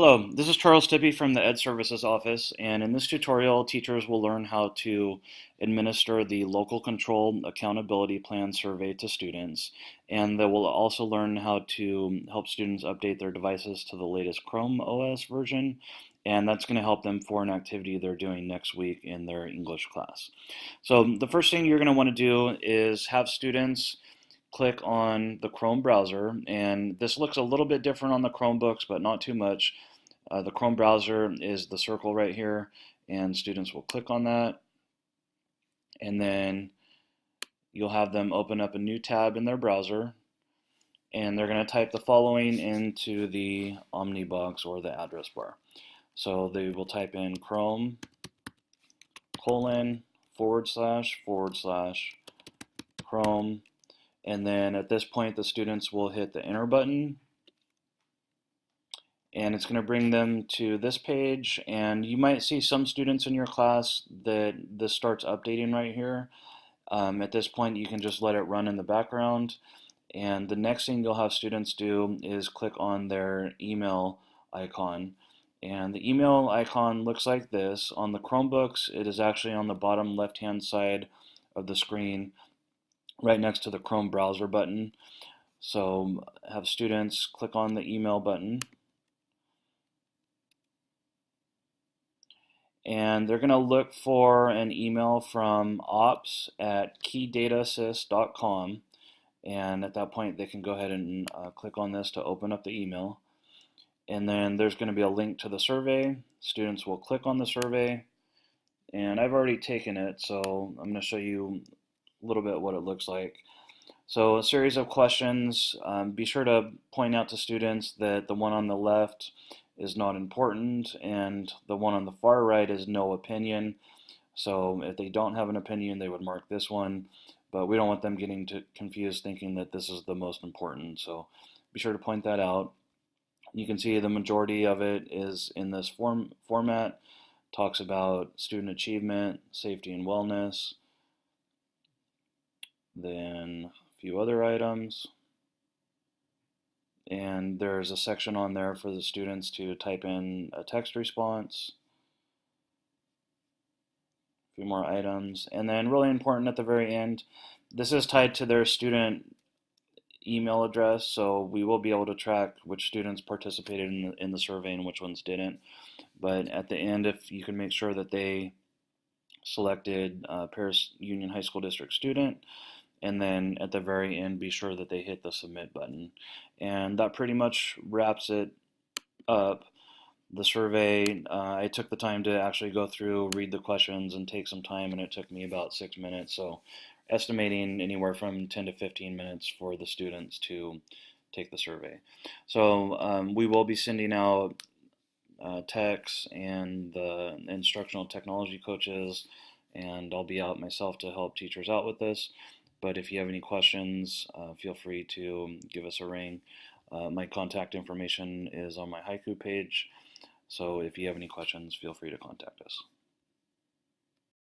Hello, this is Charles Tippy from the Ed Services office, and in this tutorial, teachers will learn how to administer the Local Control Accountability Plan survey to students, and they will also learn how to help students update their devices to the latest Chrome OS version, and that's going to help them for an activity they're doing next week in their English class. So the first thing you're going to want to do is have students click on the Chrome browser, and this looks a little bit different on the Chromebooks, but not too much. The Chrome browser is the circle right here, and students will click on that, and then you'll have them open up a new tab in their browser, and they're going to type the following into the Omni box or the address bar. So they will type in Chrome : / Chrome, and then at this point the students will hit the enter button, and it's going to bring them to this page, and you might see some students in your class that this starts updating right here. At this point you can just let it run in the background, and the next thing you'll have students do is click on their email icon, and the email icon looks like this. On the Chromebooks it is actually on the bottom left hand side of the screen right next to the Chrome browser button. So have students click on the email button, and they're going to look for an email from ops@keydatassist.com, and at that point they can go ahead and click on this to open up the email, and then there's going to be a link to the survey. Students will click on the survey, and I've already taken it, so I'm going to show you a little bit what it looks like. So a series of questions. Be sure to point out to students that the one on the left is not important and the one on the far right is no opinion. So if they don't have an opinion, they would mark this one, but we don't want them getting confused thinking that this is the most important. So be sure to point that out. You can see the majority of it is in this format. Talks about student achievement, safety and wellness, then a few other items, and there's a section on there for the students to type in a text response, a few more items, and then really important at the very end, this is tied to their student email address, so we will be able to track which students participated in the survey and which ones didn't. But at the end, if you can make sure that they selected Paris Union High School District student, and then at the very end be sure that they hit the submit button. And that pretty much wraps it up. The survey, I took the time to actually go through, read the questions, and take some time, and it took me about 6 minutes, so estimating anywhere from 10 to 15 minutes for the students to take the survey. So we will be sending out techs and the instructional technology coaches, and I'll be out myself to help teachers out with this. But if you have any questions, feel free to give us a ring. My contact information is on my Haiku page, so if you have any questions, feel free to contact us.